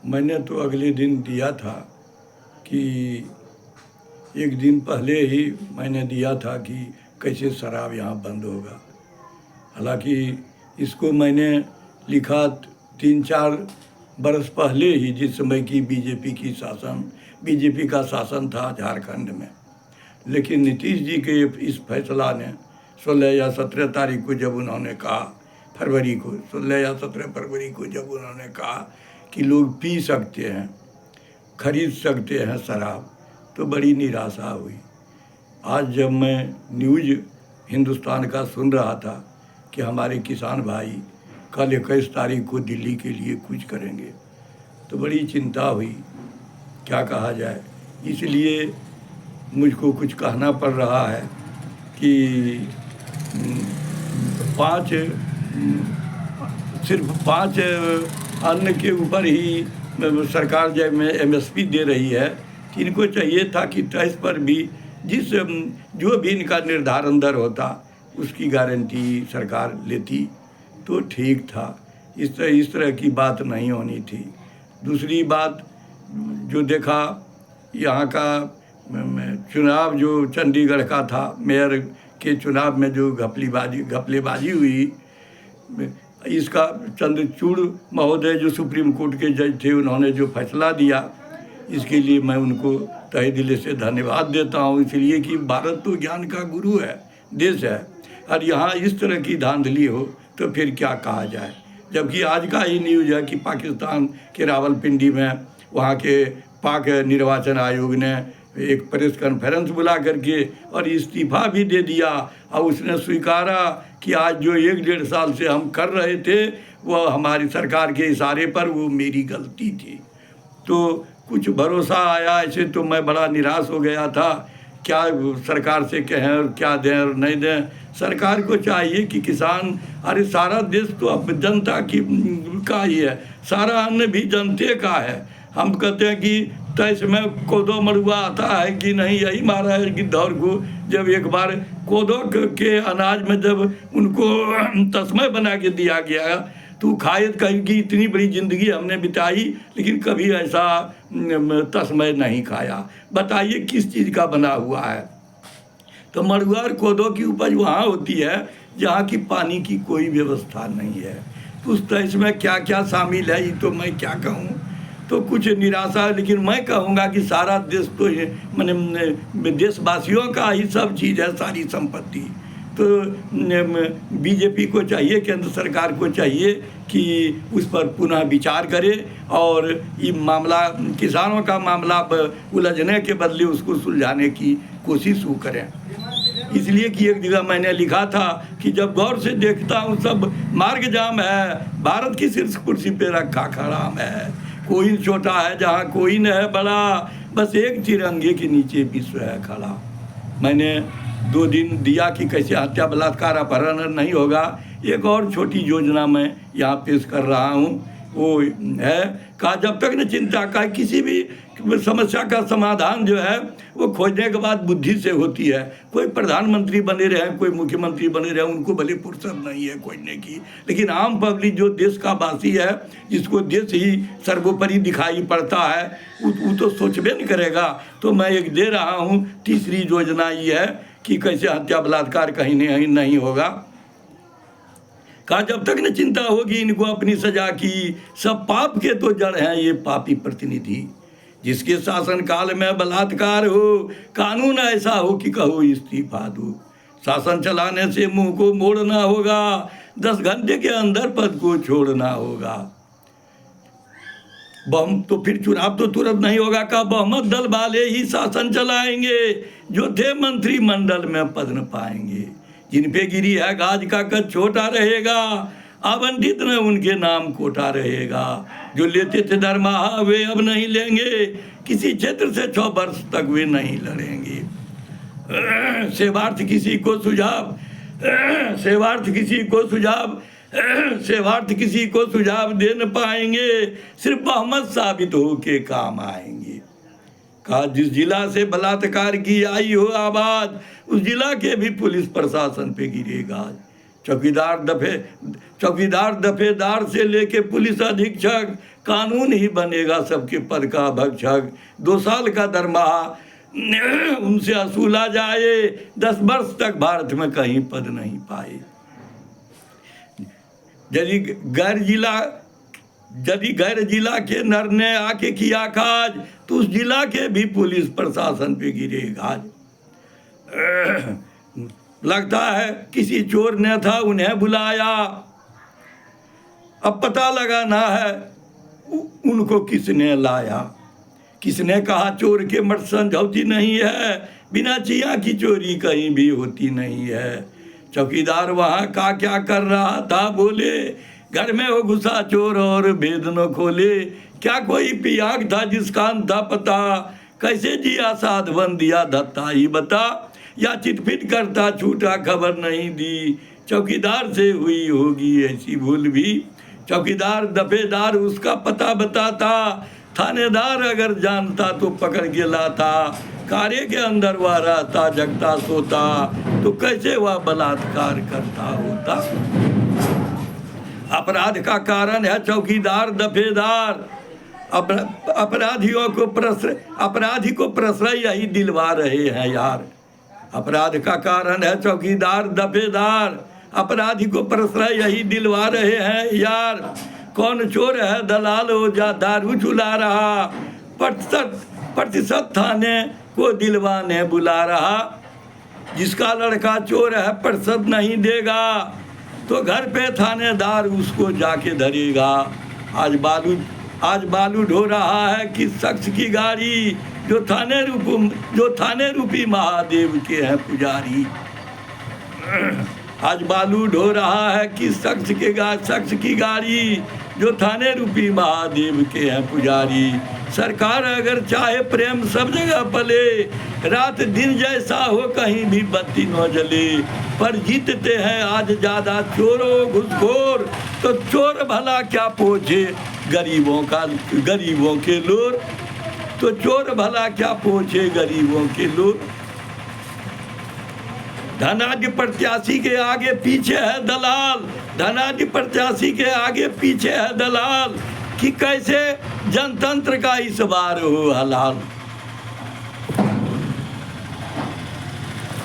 मैंने तो अगले दिन दिया था कि एक दिन पहले ही मैंने दिया था कि कैसे शराब यहाँ बंद होगा। हालांकि इसको मैंने लिखा 3-4 बरस पहले ही, जिस समय की बीजेपी का शासन था झारखंड में। लेकिन नीतीश जी के इस फैसला ने 16 या 17 तारीख को जब उन्होंने कहा, 16 या 17 फरवरी को जब उन्होंने कहा कि लोग पी सकते हैं, खरीद सकते हैं शराब, तो बड़ी निराशा हुई। आज जब मैं न्यूज़ हिंदुस्तान का सुन रहा था कि हमारे किसान भाई कल 21 तारीख को दिल्ली के लिए कूच करेंगे, तो बड़ी चिंता हुई, क्या कहा जाए। इसलिए मुझको कुछ कहना पड़ रहा है कि सिर्फ 5 अन्न के ऊपर ही सरकार जब MSP दे रही है, कि इनको चाहिए था कि 23 पर भी जो भी इनका निर्धारण दर होता उसकी गारंटी सरकार लेती तो ठीक था। इस तरह की बात नहीं होनी थी। दूसरी बात जो देखा, यहाँ का चुनाव जो चंडीगढ़ का था, मेयर के चुनाव में जो घपलेबाजी हुई, इसका चंद्रचूड़ महोदय जो सुप्रीम कोर्ट के जज थे, उन्होंने जो फैसला दिया, इसके लिए मैं उनको तहे दिल से धन्यवाद देता हूँ। इसलिए कि भारत तो ज्ञान का गुरु है, देश है, और यहाँ इस तरह की धांधली हो तो फिर क्या कहा जाए। जबकि आज का ही न्यूज़ है कि पाकिस्तान के रावलपिंडी में वहाँ के पाक निर्वाचन आयोग ने एक प्रेस कॉन्फ्रेंस बुला करके और इस्तीफ़ा भी दे दिया, और उसने स्वीकारा कि आज जो 1-1.5 साल से हम कर रहे थे वह हमारी सरकार के इशारे पर वो मेरी गलती थी। तो कुछ भरोसा आया। ऐसे तो मैं बड़ा निराश हो गया था, क्या सरकार से कहें और क्या दें और नहीं दें। सरकार को चाहिए कि किसान, अरे सारा देश तो अब जनता का ही है, सारा अन्न भी जनते का है। हम कहते हैं कि तैस में कोदो मरुआ आता है कि नहीं, यही मारा है गिद्धौर को। जब एक बार कोदो के अनाज में जब उनको तस्मै बना के दिया गया तो खाए कहेंगी इतनी बड़ी ज़िंदगी हमने बिताई लेकिन कभी ऐसा तस्मै नहीं खाया। बताइए किस चीज़ का बना हुआ है। तो मरुआ और कोदो की उपज वहाँ होती है जहाँ की पानी की कोई व्यवस्था नहीं है। तो उस तैस में क्या क्या शामिल है ये तो मैं क्या कहूँ। तो कुछ निराशा, लेकिन मैं कहूँगा कि सारा देश तो मैंने देशवासियों का ही सब चीज़ है, सारी संपत्ति। तो बीजेपी को चाहिए, केंद्र सरकार को चाहिए कि उस पर पुनः विचार करे और ये मामला, किसानों का मामला उलझने के बदले उसको सुलझाने की कोशिश वो करें। इसलिए कि एक जगह मैंने लिखा था कि जब गौर से देखता हूँ सब मार्ग जाम है, भारत की शीर्ष कुर्सी पे रखा खड़ाम है, कोई छोटा है जहाँ कोई न है बड़ा, बस एक तिरंगे के नीचे विश्व है खड़ा। मैंने 2 दिन दिया कि कैसे हत्या बलात्कार अपहरण नहीं होगा। एक और छोटी योजना मैं यहाँ पेश कर रहा हूँ, वो है कहा जब तक न चिंता का किसी भी समस्या का समाधान जो है वो खोजने के बाद बुद्धि से होती है। कोई प्रधानमंत्री बने रहे, कोई मुख्यमंत्री बने रहे, उनको भले फुर्सत नहीं है खोजने की, लेकिन आम पब्लिक जो देश का वासी है, जिसको देश ही सर्वोपरि दिखाई पड़ता है, वो तो सोचबे नहीं करेगा। तो मैं एक दे रहा हूँ, तीसरी योजना ये है कि कैसे हत्या बलात्कार कहीं नहीं होगा। कहा जब तक न चिंता होगी इनको अपनी सजा की, सब पाप के तो जड़ हैं ये पापी प्रतिनिधि। जिसके शासन काल में बलात्कार हो, कानून ऐसा हो कि कहो इस्तीफा दो। शासन चलाने से मुंह को मोड़ना होगा, 10 घंटे के अंदर पद को छोड़ना होगा। तो फिर चुनाव तो तुरंत नहीं होगा, का बहुमत दल वाले ही शासन चलाएंगे, जो थे मंत्रिमंडल में पद न पाएंगे। जिन पे गिरी है गाज का कद छोटा रहेगा, आवंटित न उनके नाम कोटा रहेगा। जो लेते थे दरमाहा वे अब नहीं लेंगे, किसी क्षेत्र से 6 वर्ष तक वे नहीं लड़ेंगे। सेवार्थ किसी को सुझाव दे न पाएंगे, सिर्फ बहुमत साबित हो के काम आएंगे। कहा जिस जिला से बलात्कार की आई हो आवाज, उस जिला के भी पुलिस प्रशासन पे गिरेगा। चौकीदार दफेदार से लेके पुलिस अधीक्षक, कानून ही बनेगा सबके पद का भक्षक। 2 साल का दरमाहा उनसे वसूला जाए, 10 वर्ष तक भारत में कहीं पद नहीं पाए। यदि गैर जिला के नर ने आके किया काज, तो उस जिला के भी पुलिस प्रशासन पे गिरेगा। लगता है किसी चोर ने था उन्हें बुलाया, अब पता लगाना है उनको किसने लाया। किसने कहा चोर के मर्द समझौती नहीं है, बिना चिया की चोरी कहीं भी होती नहीं है। चौकीदार वहाँ का क्या कर रहा था बोले, घर में हो घुसा चोर और भेद न खोले। क्या कोई पियाक था जिसका था पता, कैसे जिया साध बन दिया धत्ता ही बता। या चिटफिट करता छूटा खबर नहीं दी, चौकीदार से हुई होगी ऐसी भूल भी। चौकीदार दफेदार उसका पता बताता, थानेदार अगर जानता तो पकड़ के लाता। कार्य के अंदर वह रहता जगता सोता, तो कैसे वह बलात्कार करता होता। अपराध का कारण है चौकीदार दफेदार, अपराधी को प्रश्रय यही दिलवा रहे हैं यार। अपराध का कारण है चौकीदार दफेदार, अपराधी को प्रश्रय यही दिलवा रहे हैं यार। कौन चोर है दलाल हो जा दारू चुला रहा, प्रतिशत थाने को दिलवाने बुला रहा। जिसका लड़का चोर है प्रतिशत नहीं देगा, तो घर पे थानेदार उसको जाके धरेगा। आज बालू ढो रहा है किस शख्स की गाड़ी, जो थाने रूपी महादेव के हैं पुजारी। आज बालू ढो रहा है किस शख्स की गाड़ी, जो थाने रूपी महादेव के हैं पुजारी। सरकार अगर चाहे प्रेम सब जगह पले, रात दिन जैसा हो कहीं भी बत्ती न जले। पर जीतते हैं आज ज़्यादा चोरों घुसखोर, तो चोर भला क्या पोछे गरीबों के लोर। तो चोर भला क्या पोछे गरीबों के लोर। धनाढ्य प्रत्याशी के आगे पीछे है दलाल, धनाढ्य प्रत्याशी के आगे पीछे है दलाल, कि कैसे जनतंत्र का इस बार हो हलाल।